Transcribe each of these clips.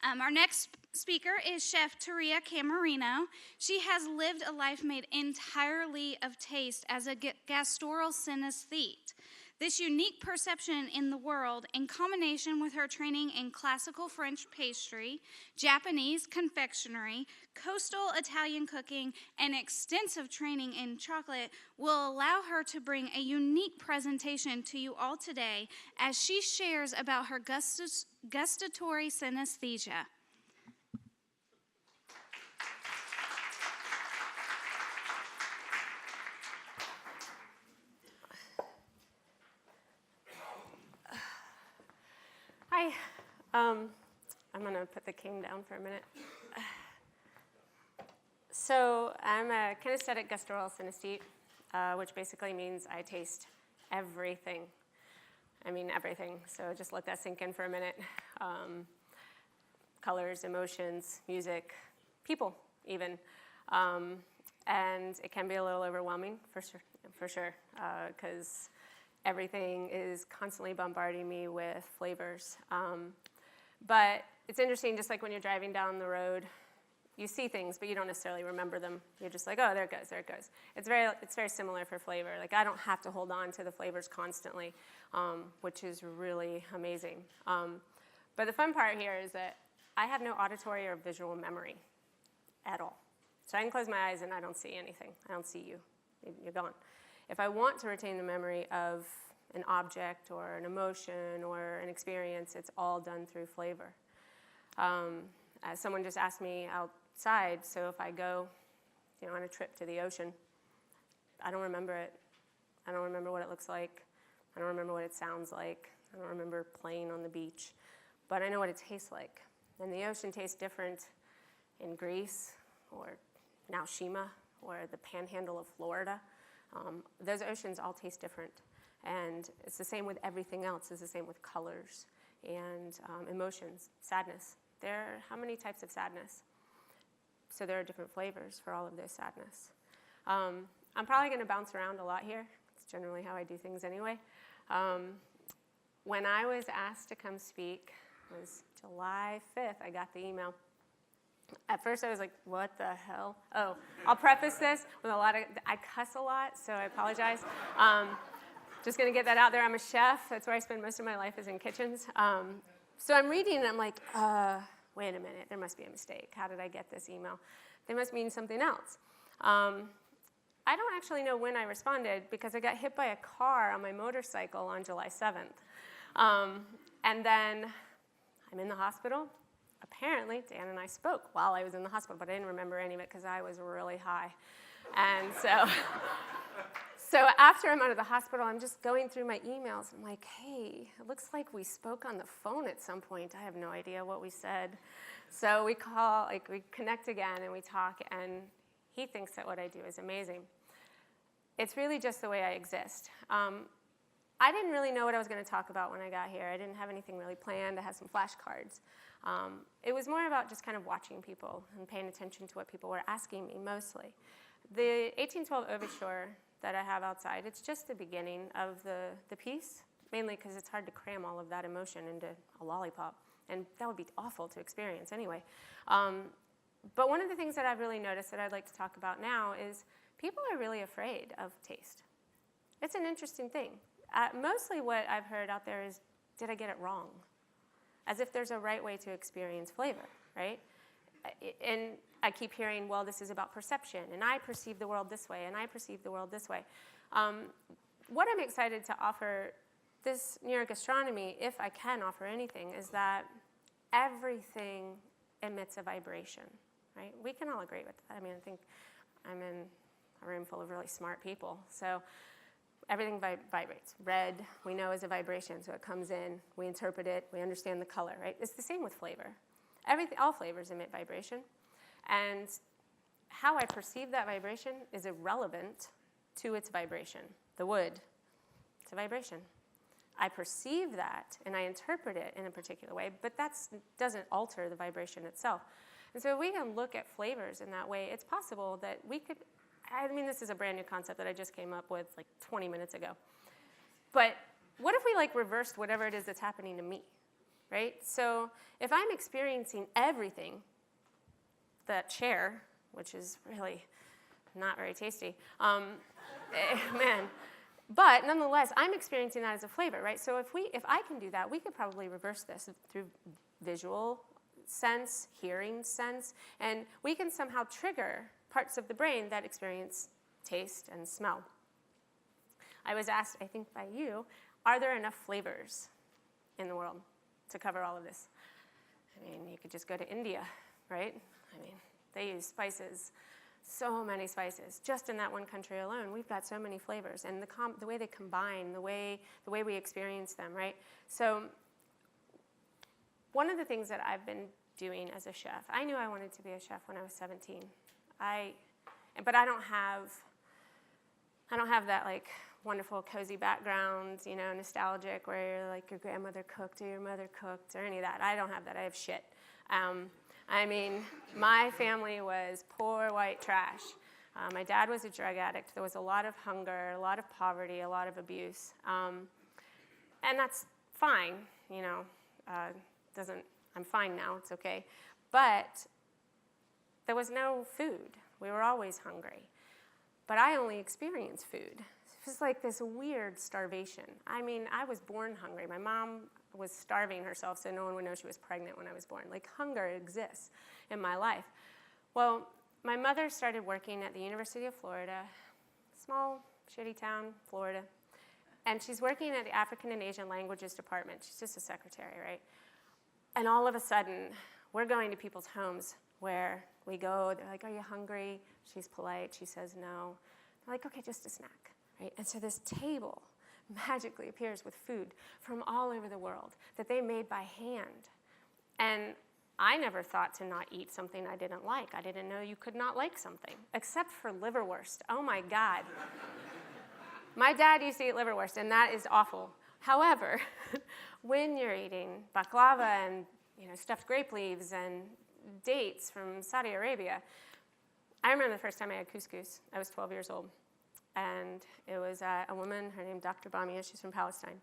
Our next speaker is Chef Taria Camerino. She has lived a life made entirely of taste as a gastaural synesthete. This unique perception in the world, in combination with her training in classical French pastry, Japanese confectionery, coastal Italian cooking, and extensive training in chocolate, will allow her to bring a unique presentation to you all today as she shares about her gustatory synesthesia. Hi. I'm going to put the cane down for a minute. So I'm a kinesthetic gustaural synesthete, which basically means I taste everything. I mean everything, so just let that sink in for a minute. Colors, emotions, music, people even. And it can be a little overwhelming, for sure, because everything is constantly bombarding me with flavors. But it's interesting, just like when you're driving down the road, you see things, but you don't necessarily remember them. You're just like, oh, there it goes, there it goes. It's very similar for flavor. Like, I don't have to hold on to the flavors constantly, which is really amazing. But the fun part here is that I have no auditory or visual memory at all. So I can close my eyes and I don't see anything. I don't see you. You're gone. If I want to retain the memory of an object or an emotion or an experience, it's all done through flavor. As someone just asked me outside, so if I go, on a trip to the ocean, I don't remember it. I don't remember what it looks like. I don't remember what it sounds like. I don't remember playing on the beach. But I know what it tastes like. And the ocean tastes different in Greece or Naoshima or the panhandle of Florida. Those oceans all taste different. And it's the same with everything else. It's the same with colors and emotions, sadness. There are how many types of sadness? So there are different flavors for all of this sadness. I'm probably going to bounce around a lot here. It's generally how I do things anyway. When I was asked to come speak, it was July 5th, I got the email. At first I was like, what the hell? Oh, I'll preface this with I cuss a lot, so I apologize. Just going to get that out there. I'm a chef. That's where I spend most of my life, is in kitchens. So I'm reading and I'm like, wait a minute, there must be a mistake. How did I get this email? They must mean something else. I don't actually know when I responded because I got hit by a car on my motorcycle on July 7th. And then I'm in the hospital. Apparently, Dan and I spoke while I was in the hospital, but I didn't remember any of it because I was really high. And so after I'm out of the hospital, I'm just going through my emails. I'm like, hey, it looks like we spoke on the phone at some point. I have no idea what we said. So we connect again and we talk, and he thinks that what I do is amazing. It's really just the way I exist. I didn't really know what I was going to talk about when I got here. I didn't have anything really planned. I had some flashcards. It was more about just kind of watching people and paying attention to what people were asking me mostly. The 1812 overture that I have outside, it's just the beginning of the piece, mainly because it's hard to cram all of that emotion into a lollipop, and that would be awful to experience anyway. But one of the things that I've really noticed that I'd like to talk about now is people are really afraid of taste. It's an interesting thing. Mostly what I've heard out there is, did I get it wrong? As if there's a right way to experience flavor, right? And I keep hearing, well, this is about perception, and I perceive the world this way, and I perceive the world this way. What I'm excited to offer this neurogastronomy, if I can offer anything, is that everything emits a vibration, right? We can all agree with that. I mean, I think I'm in a room full of really smart people, so everything vibrates. Red, we know, is a vibration, so it comes in, we interpret it, we understand the color, right? It's the same with flavor. All flavors emit vibration, and how I perceive that vibration is irrelevant to its vibration. The wood, it's a vibration. I perceive that, and I interpret it in a particular way, but that doesn't alter the vibration itself. And so if we can look at flavors in that way, it's possible that we could, I mean, this is a brand new concept that I just came up with like 20 minutes ago. But what if we reversed whatever it is that's happening to me? right? So if I'm experiencing everything, that chair, which is really not very tasty, man. But nonetheless, I'm experiencing that as a flavor, right? So if I can do that, we could probably reverse this through visual sense, hearing sense, and we can somehow trigger parts of the brain that experience taste and smell. I was asked, I think by you, are there enough flavors in the world to cover all of this? I mean, you could just go to India, right? I mean, they use spices, so many spices. Just in that one country alone, we've got so many flavors, and the way they combine, the way we experience them, right? So one of the things that I've been doing as a chef, I knew I wanted to be a chef when I was 17. But I don't have that like wonderful cozy background, you know, nostalgic, where you're like your grandmother cooked or your mother cooked or any of that. I don't have that. I have shit. I mean, my family was poor white trash. My dad was a drug addict. There was a lot of hunger, a lot of poverty, a lot of abuse. And that's fine, you know. I'm fine now, it's okay. But there was no food. We were always hungry. But I only experienced food. It was like this weird starvation. I mean, I was born hungry. My mom was starving herself so no one would know she was pregnant when I was born. Like, hunger exists in my life. Well, my mother started working at the University of Florida, small, shitty town, Florida. And she's working at the African and Asian Languages Department. She's just a secretary, right? And all of a sudden, we're going to people's homes where we go. They're like, are you hungry? She's polite. She says no. They're like, okay, just a snack, right? And so this table magically appears with food from all over the world that they made by hand. And I never thought to not eat something I didn't like. I didn't know you could not like something, except for liverwurst. Oh, my God. My dad used to eat liverwurst, and that is awful. However, when you're eating baklava and stuffed grape leaves and dates from Saudi Arabia, I remember the first time I had couscous. I was 12 years old, and it was a woman, her name Dr. Bamia, she's from Palestine.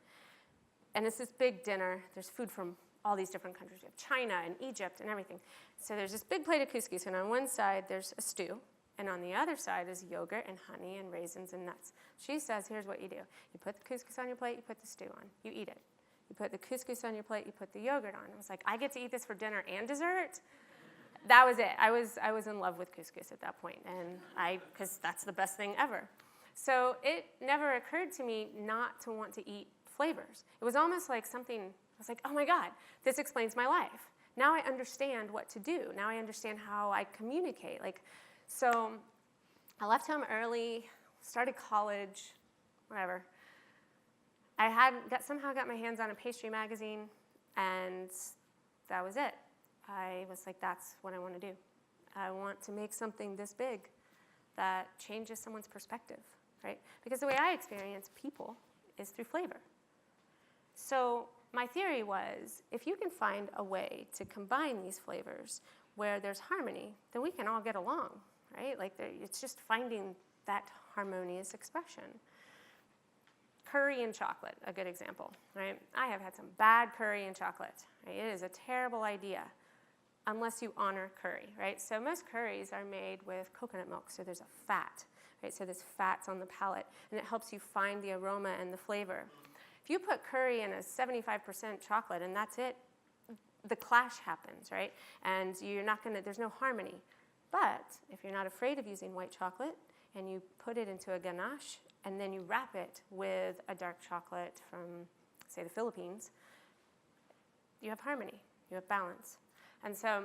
And it's this big dinner. There's food from all these different countries. We have China and Egypt and everything. So there's this big plate of couscous, and on one side there's a stew, and on the other side is yogurt and honey and raisins and nuts. She says, here's what you do. You put the couscous on your plate, you put the stew on, you eat it. You put the couscous on your plate, you put the yogurt on. I was like, I get to eat this for dinner and dessert? That was it. I was in love with couscous at that point, and because that's the best thing ever. So it never occurred to me not to want to eat flavors. It was almost like something, I was like, oh my God, this explains my life. Now I understand what to do. Now I understand how I communicate. So I left home early, started college, whatever. I somehow got my hands on a pastry magazine, and that was it. I was like, that's what I want to do. I want to make something this big that changes someone's perspective, right? Because the way I experience people is through flavor. So my theory was, if you can find a way to combine these flavors where there's harmony, then we can all get along, right? It's just finding that harmonious expression. Curry and chocolate, a good example, right? I have had some bad curry and chocolate, right? It is a terrible idea unless you honor curry, right? So most curries are made with coconut milk, so there's a fat, right? So this fat's on the palate, and it helps you find the aroma and the flavor. If you put curry in a 75% chocolate and that's it, the clash happens, right? And there's no harmony. But if you're not afraid of using white chocolate and you put it into a ganache and then you wrap it with a dark chocolate from, say, the Philippines, you have harmony, you have balance. And so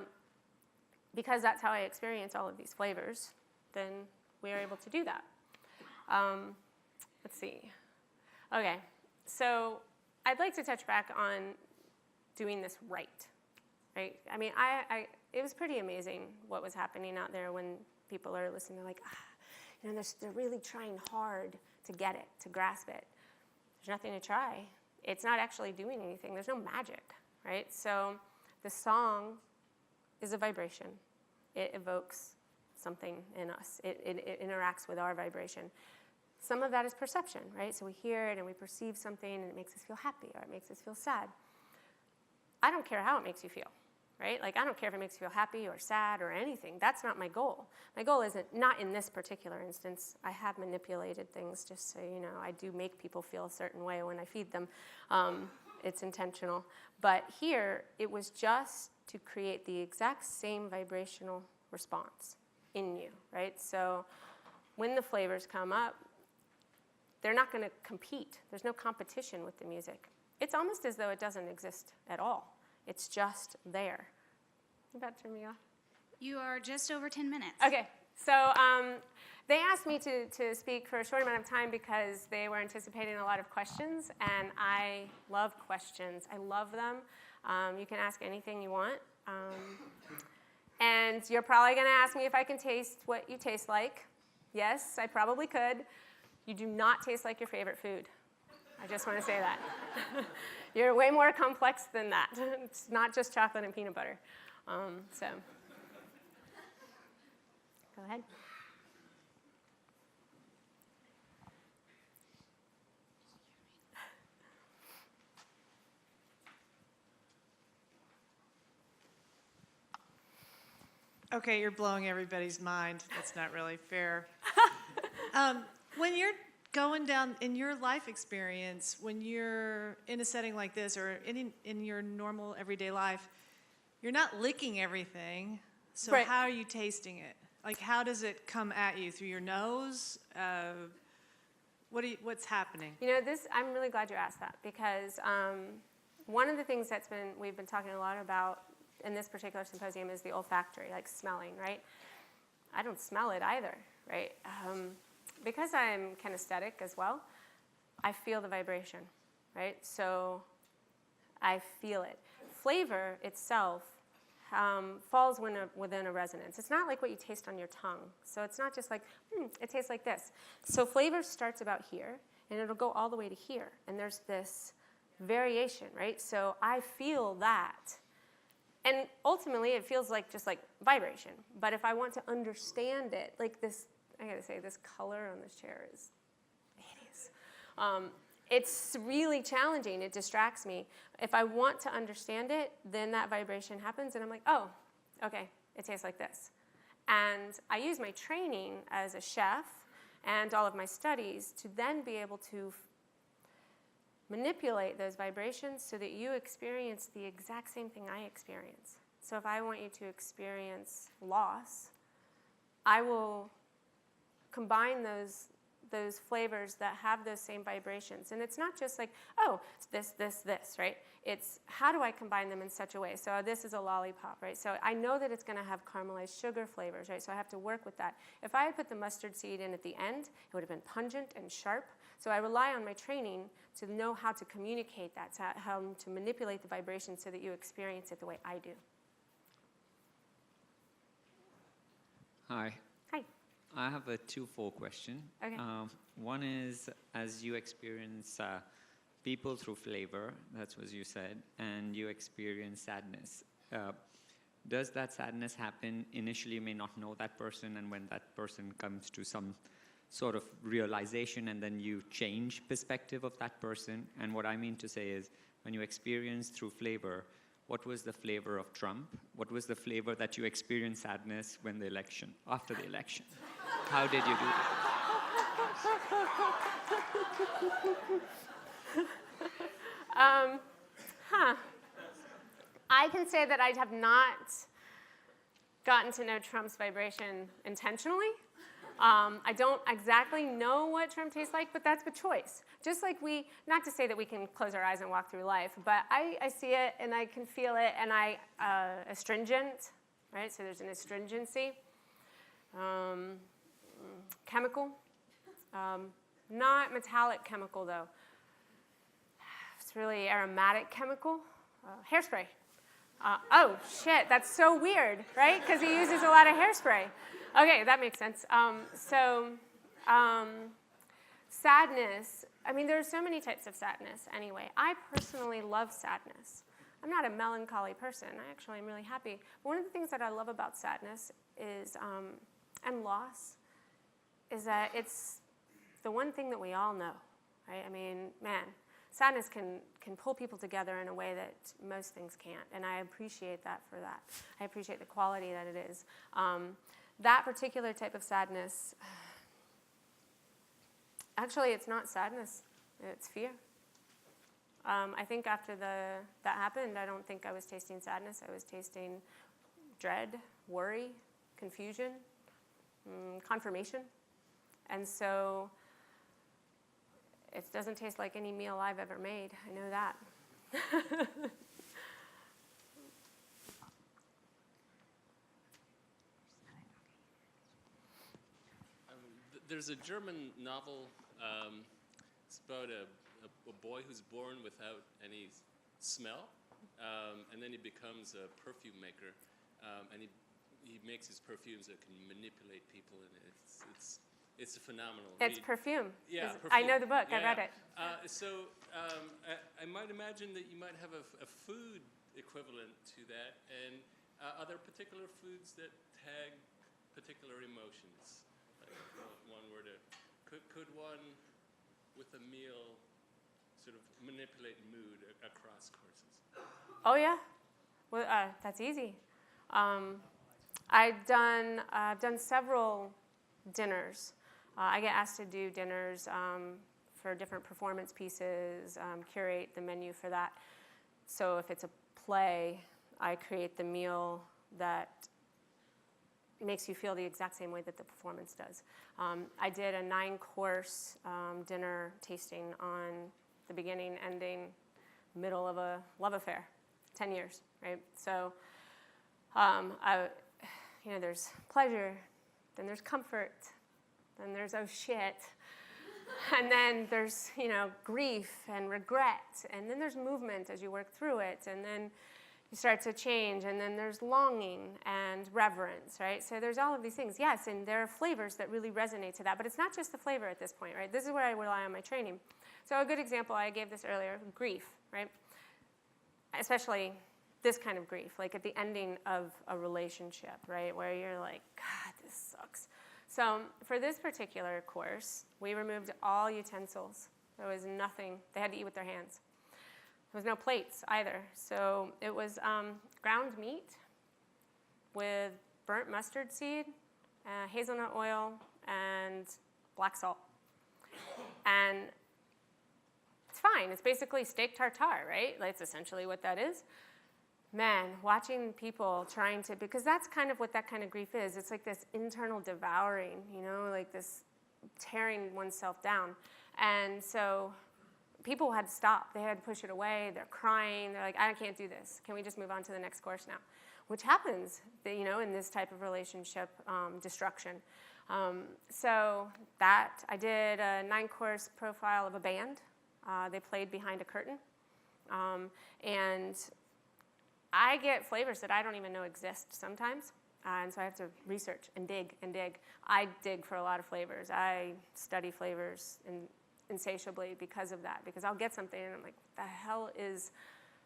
because that's how I experience all of these flavors, then we are able to do that. Let's see. Okay, so I'd like to touch back on doing this right? I mean, it was pretty amazing what was happening out there when people are listening. They're like, they're really trying hard to get it, to grasp it. There's nothing to try. It's not actually doing anything. There's no magic, right? So the song is a vibration. It evokes something in us. It interacts with our vibration. Some of that is perception, right? So we hear it and we perceive something and it makes us feel happy or it makes us feel sad. I don't care how it makes you feel, right? Like, I don't care if it makes you feel happy or sad or anything. That's not my goal. My goal isn't, not in this particular instance. I have manipulated things, just so you know. I do make people feel a certain way when I feed them. It's intentional. But here, it was just to create the exact same vibrational response in you, right? So when the flavors come up, they're not going to compete. There's no competition with the music. It's almost as though it doesn't exist at all. It's just there. You about to turn me off? You are just over 10 minutes. Okay, so they asked me to speak for a short amount of time because they were anticipating a lot of questions, and I love questions. I love them. You can ask anything you want. And you're probably going to ask me if I can taste what you taste like. Yes, I probably could. You do not taste like your favorite food. I just want to say that. You're way more complex than that. It's not just chocolate and peanut butter. So, go ahead. Okay, you're blowing everybody's mind. That's not really fair. When you're going down in your life experience, when you're in a setting like this or in your normal everyday life, you're not licking everything. So Right. how are you tasting it? Like, how does it come at you? Through your nose? What's happening? You know, I'm really glad you asked that because one of the things we've been talking a lot about in this particular symposium is the olfactory, like smelling, right? I don't smell it either, right? Because I'm kinesthetic as well, I feel the vibration, right? So I feel it. Flavor itself falls within a resonance. It's not like what you taste on your tongue. So it's not just like, it tastes like this. So flavor starts about here, and it'll go all the way to here. And there's this variation, right? So I feel that. And ultimately, it feels like just like vibration. But if I want to understand it, like this, I gotta say, this color on this chair is hideous. It's really challenging. It distracts me. If I want to understand it, then that vibration happens, and I'm like, oh, okay, it tastes like this. And I use my training as a chef and all of my studies to then be able to manipulate those vibrations so that you experience the exact same thing I experience. So if I want you to experience loss, I will combine those flavors that have those same vibrations. And it's not just like, oh, it's this, right? It's how do I combine them in such a way? So this is a lollipop, right? So I know that it's going to have caramelized sugar flavors, right? So I have to work with that. If I had put the mustard seed in at the end, it would have been pungent and sharp. So I rely on my training to know how to communicate that, how to manipulate the vibration so that you experience it the way I do. Hi. Hi. I have a twofold question. Okay. One is, as you experience people through flavor, that's what you said, and you experience sadness. Does that sadness happen initially? You may not know that person, and when that person comes to some sort of realization, and then you change perspective of that person. And what I mean to say is, when you experience through flavor, what was the flavor of Trump? What was the flavor that you experienced sadness when the election, after the election? How did you do that? I can say that I have not gotten to know Trump's vibration intentionally. I don't exactly know what Trump tastes like, but that's the choice. Just like not to say that we can close our eyes and walk through life, but I see it and I can feel it, and astringent, right? So there's an astringency. Chemical. Not metallic chemical, though. It's really aromatic chemical. Hairspray. Oh, shit, that's so weird, right? Because he uses a lot of hairspray. Okay, that makes sense. Sadness, I mean, there are so many types of sadness anyway. I personally love sadness. I'm not a melancholy person. I actually am really happy. One of the things that I love about sadness is, and loss, is that it's the one thing that we all know, right? I mean, man, sadness can pull people together in a way that most things can't, and I appreciate that for that. I appreciate the quality that it is. That particular type of sadness, actually, it's not sadness, it's fear. I think after that happened, I don't think I was tasting sadness. I was tasting dread, worry, confusion, confirmation. And so it doesn't taste like any meal I've ever made. I know that. There's a German novel. It's about a boy who's born without any smell, and then he becomes a perfume maker, and he makes his perfumes that can manipulate people, and it's a phenomenal read. It's perfume. Yeah, perfume. I know the book. Yeah, I read it. I might imagine that you might have a food equivalent to that, and are there particular foods that tag particular emotions? Like, one were to, could one, with a meal, sort of manipulate mood across courses? Oh yeah, well that's easy. I've done several dinners. I get asked to do dinners for different performance pieces, curate the menu for that. So if it's a play, I create the meal that makes you feel the exact same way that the performance does. I did a 9-course dinner tasting on the beginning, ending, middle of a love affair, 10 years, right? So, there's pleasure, then there's comfort, then there's oh shit, and then there's, grief and regret, and then there's movement as you work through it, and then you start to change, and then there's longing and reverence, right? So there's all of these things, yes, and there are flavors that really resonate to that, but it's not just the flavor at this point, right? This is where I rely on my training. So a good example, I gave this earlier, grief, right? Especially this kind of grief, like at the ending of a relationship, right? Where you're like, God, this sucks. So for this particular course, we removed all utensils. There was nothing. They had to eat with their hands. There was no plates either. So it was ground meat with burnt mustard seed, hazelnut oil, and black salt. And it's fine. It's basically steak tartare, right? That's essentially what that is. Man, watching people trying to, because that's kind of what that kind of grief is. It's like this internal devouring, like this tearing oneself down. And so people had to stop. They had to push it away. They're crying. They're like, I can't do this. Can we just move on to the next course now? Which happens, in this type of relationship destruction. So that, I did a 9-course profile of a band. They played behind a curtain. And I get flavors that I don't even know exist sometimes. And so I have to research and dig and dig. I dig for a lot of flavors. I study flavors insatiably because of that. Because I'll get something and I'm like, what the hell is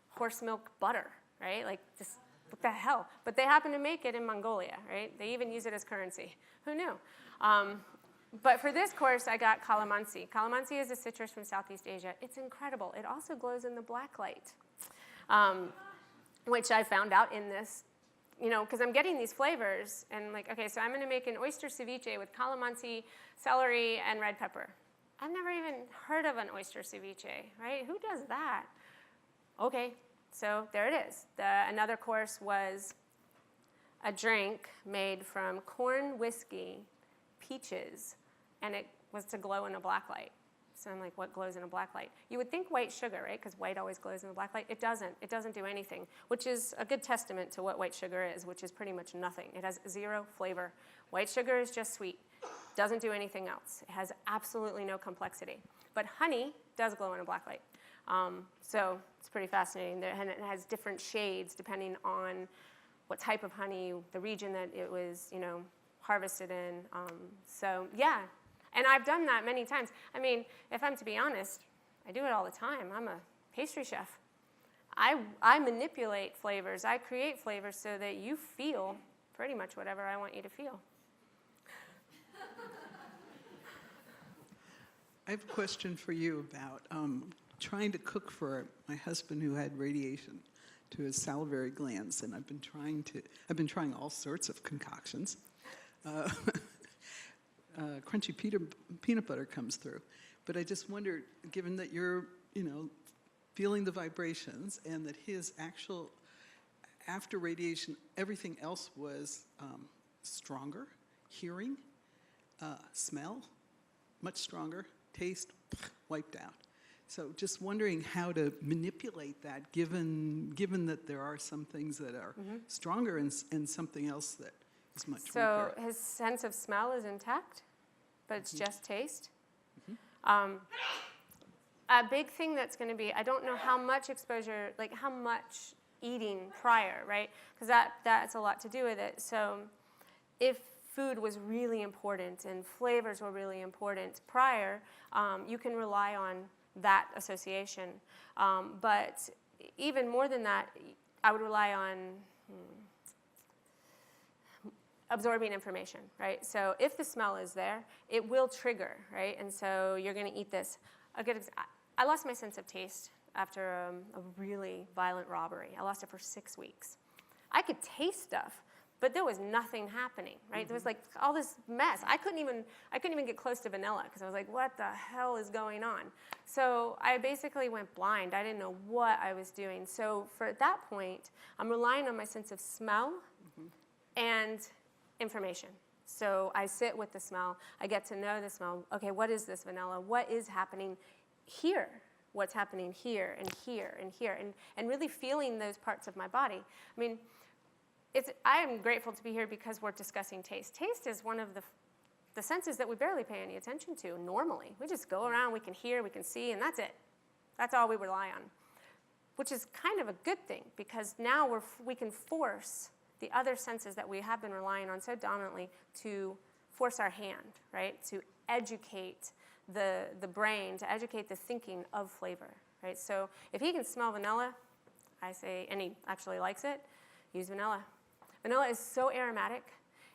horse milk butter, right? Like, just what the hell? But they happen to make it in Mongolia, right? They even use it as currency. Who knew? But for this course, I got calamansi. Calamansi is a citrus from Southeast Asia. It's incredible. It also glows in the black light, which I found out in this, because I'm getting these flavors, and like, okay, so I'm going to make an oyster ceviche with calamansi, celery, and red pepper. I've never even heard of an oyster ceviche, right? Who does that? Okay, so there it is. Another course was a drink made from corn whiskey, peaches, and it was to glow in a black light. So I'm like, what glows in a black light? You would think white sugar, right? Because white always glows in the black light. It doesn't. It doesn't do anything, which is a good testament to what white sugar is, which is pretty much nothing. It has 0 flavor. White sugar is just sweet. Doesn't do anything else. It has absolutely no complexity. But honey does glow in a black light. So it's pretty fascinating. And it has different shades depending on what type of honey, the region that it was, harvested in. So yeah. And I've done that many times. I mean, if I'm to be honest, I do it all the time. I'm a pastry chef. I manipulate flavors. I create flavors so that you feel pretty much whatever I want you to feel. I have a question for you about trying to cook for my husband who had radiation to his salivary glands, and I've been trying all sorts of concoctions. Crunchy peanut butter comes through. But I just wondered, given that you're, feeling the vibrations, and that his actual, after radiation, everything else was stronger, hearing, smell, much stronger, taste, wiped out. So just wondering how to manipulate that, given that there are some things that are stronger and something else that is much So weaker. his sense of smell is intact, but it's just taste. A big thing that's going to be, I don't know how much exposure, like how much eating prior, right? Because that's a lot to do with it. So if food was really important and flavors were really important prior, you can rely on that association. But even more than that, I would rely on absorbing information, right? So if the smell is there, it will trigger, right? And so you're going to eat this. I lost my sense of taste after a really violent robbery. I lost it for 6 weeks. I could taste stuff, but there was nothing happening, right? There was like all this mess. I couldn't even get close to vanilla because I was like, what the hell is going on? So I basically went blind. I didn't know what I was doing. So at that point, I'm relying on my sense of smell and information. So I sit with the smell. I get to know the smell. Okay, what is this vanilla? What is happening here? What's happening here and here and here? And really feeling those parts of my body. I mean, I am grateful to be here because we're discussing taste. Taste is one of the senses that we barely pay any attention to normally. We just go around, we can hear, we can see, and that's it. That's all we rely on, which is kind of a good thing because now we can force the other senses that we have been relying on so dominantly to force our hand, right? To educate the brain, to educate the thinking of flavor, right? So if he can smell vanilla, I say, and he actually likes it, use vanilla. Vanilla is so aromatic,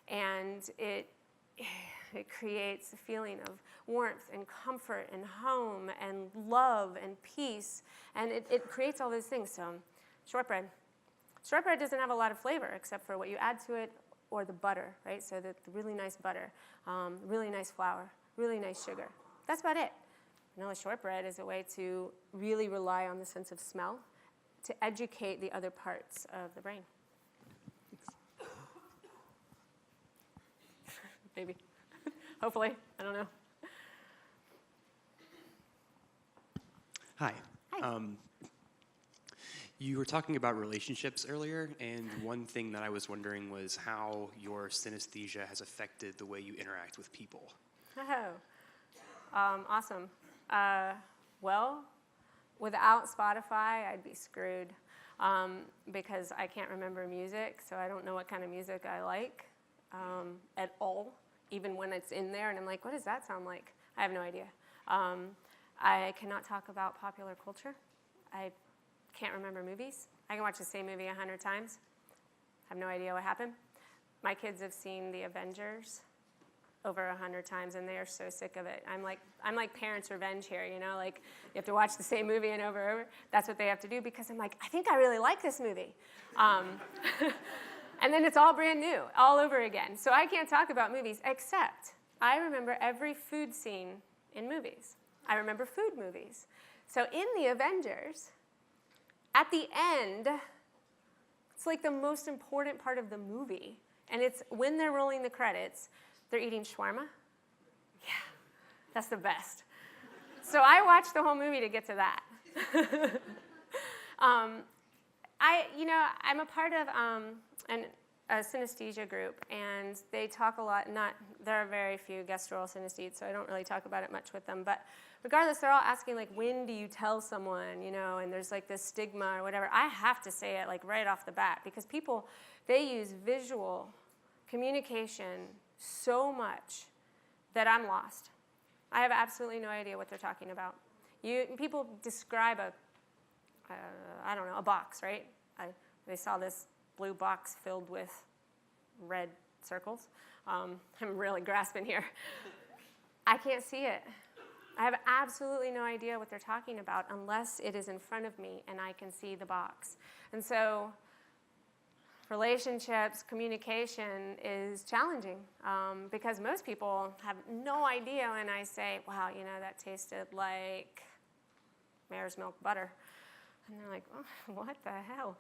and it creates a feeling of warmth and comfort and home and love and peace, and it creates all those things. So shortbread. Shortbread doesn't have a lot of flavor except for what you add to it or the butter, right? So the really nice butter, really nice flour, really nice sugar. That's about it. Vanilla shortbread is a way to really rely on the sense of smell to educate the other parts of the brain. Maybe. Hopefully. I don't know. Hi. Hi. You were talking about relationships earlier, and one thing that I was wondering was how your synesthesia has affected the way you interact with people. Oh, awesome. Well, without Spotify, I'd be screwed because I can't remember music, so I don't know what kind of music I like at all, even when it's in there, and I'm like, what does that sound like? I have no idea. I cannot talk about popular culture. I can't remember movies. I can watch the same movie 100 times. I have no idea what happened. My kids have seen The Avengers over 100 times, and they are so sick of it. I'm like parents' revenge here, like you have to watch the same movie and over. That's what they have to do because I'm like, I think I really like this movie. And then it's all brand new, all over again. So I can't talk about movies, except I remember every food scene in movies. I remember food movies. So in The Avengers, at the end, it's like the most important part of the movie. And it's when they're rolling the credits, they're eating shawarma. Yeah, that's the best. So I watched the whole movie to get to that. I'm a part of a synesthesia group, and they talk a lot. There are very few gastral synesthetes, so I don't really talk about it much with them. But regardless, they're all asking, like, when do you tell someone, and there's like this stigma or whatever. I have to say it like right off the bat because people, they use visual communication so much that I'm lost. I have absolutely no idea what they're talking about. People describe a box, right? They saw this blue box filled with red circles. I'm really grasping here. I can't see it. I have absolutely no idea what they're talking about unless it is in front of me and I can see the box. And so relationships, communication is challenging because most people have no idea when I say, wow, you know, that tasted like mare's milk butter. And they're like, oh, what the hell?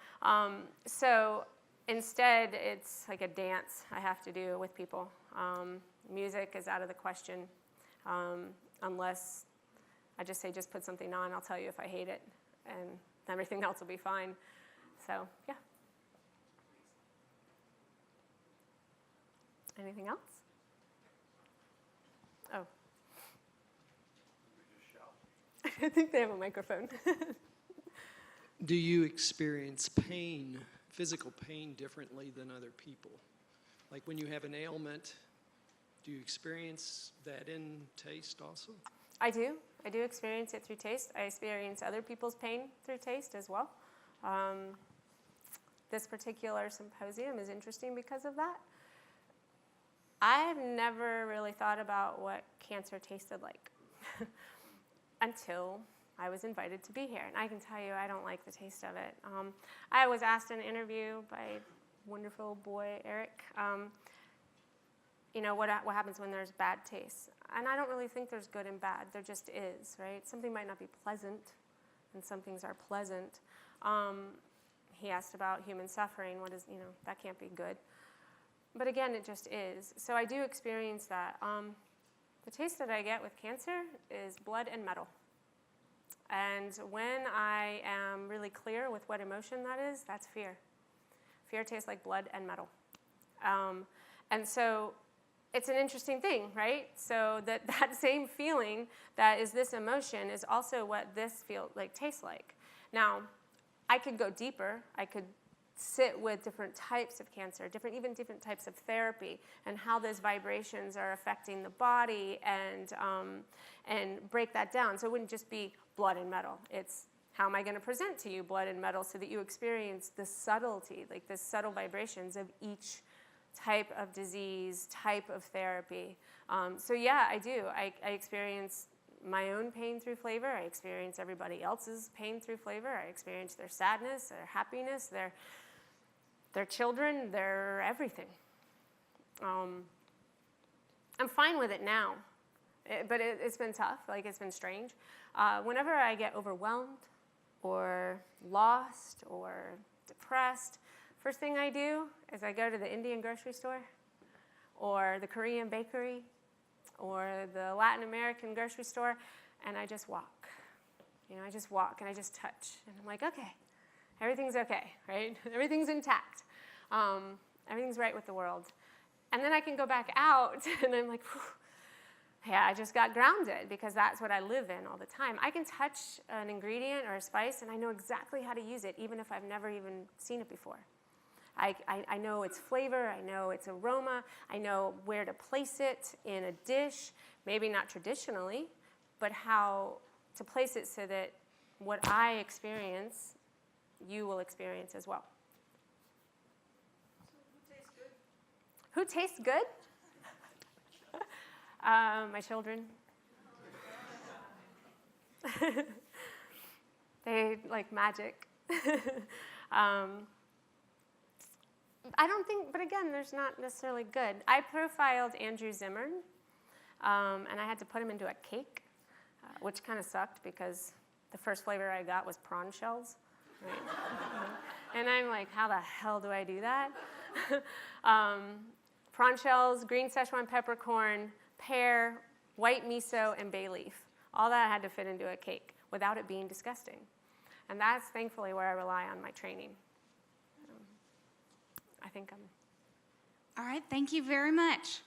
So instead, it's like a dance I have to do with people. Music is out of the question unless I just say, just put something on, I'll tell you if I hate it, and everything else will be fine. So, yeah. Anything else? Oh. I think they have a microphone. Do you experience pain, physical pain, differently than other people? Like when you have an ailment, do you experience that in taste also? I do. I do experience it through taste. I experience other people's pain through taste as well. This particular symposium is interesting because of that. I've never really thought about what cancer tasted like until I was invited to be here. And I can tell you, I don't like the taste of it. I was asked in an interview by wonderful boy, Eric, you know, what happens when there's bad taste? And I don't really think there's good and bad. There just is, right? Something might not be pleasant, and some things are pleasant. He asked about human suffering. What is, you know, that can't be good. But again, it just is. So I do experience that. The taste that I get with cancer is blood and metal. And when I am really clear with what emotion that is, that's fear. Fear tastes like blood and metal. And so it's an interesting thing, right? So that same feeling that is this emotion is also what this tastes like. Now, I could go deeper. I could sit with different types of cancer, even different types of therapy, and how those vibrations are affecting the body, and break that down. So it wouldn't just be blood and metal. It's how am I going to present to you blood and metal so that you experience the subtlety, like the subtle vibrations of each type of disease, type of therapy. So yeah, I do. I experience my own pain through flavor. I experience everybody else's pain through flavor. I experience their sadness, their happiness, their children, their everything. I'm fine with it now, but it's been tough. Like, it's been strange. Whenever I get overwhelmed or lost or depressed, first thing I do is I go to the Indian grocery store or the Korean bakery or the Latin American grocery store, and I just walk. You know, I just walk and I just touch. And I'm like, okay, everything's okay, right? Everything's intact. Everything's right with the world. And then I can go back out and I'm like, whew, yeah, I just got grounded because that's what I live in all the time. I can touch an ingredient or a spice and I know exactly how to use it even if I've never even seen it before. I know its flavor, I know its aroma, I know where to place it in a dish, maybe not traditionally, but how to place it so that what I experience, you will experience as well. Who tastes good? My children. They like magic. I don't think, but again, there's not necessarily good. I profiled Andrew Zimmern, and I had to put him into a cake, which kind of sucked because the first flavor I got was prawn shells. Right? And I'm like, how the hell do I do that? Prawn shells, green Szechuan peppercorn, pear, white miso, and bay leaf. All that I had to fit into a cake without it being disgusting. And that's thankfully where I rely on my training. I think I'm... All right, thank you very much.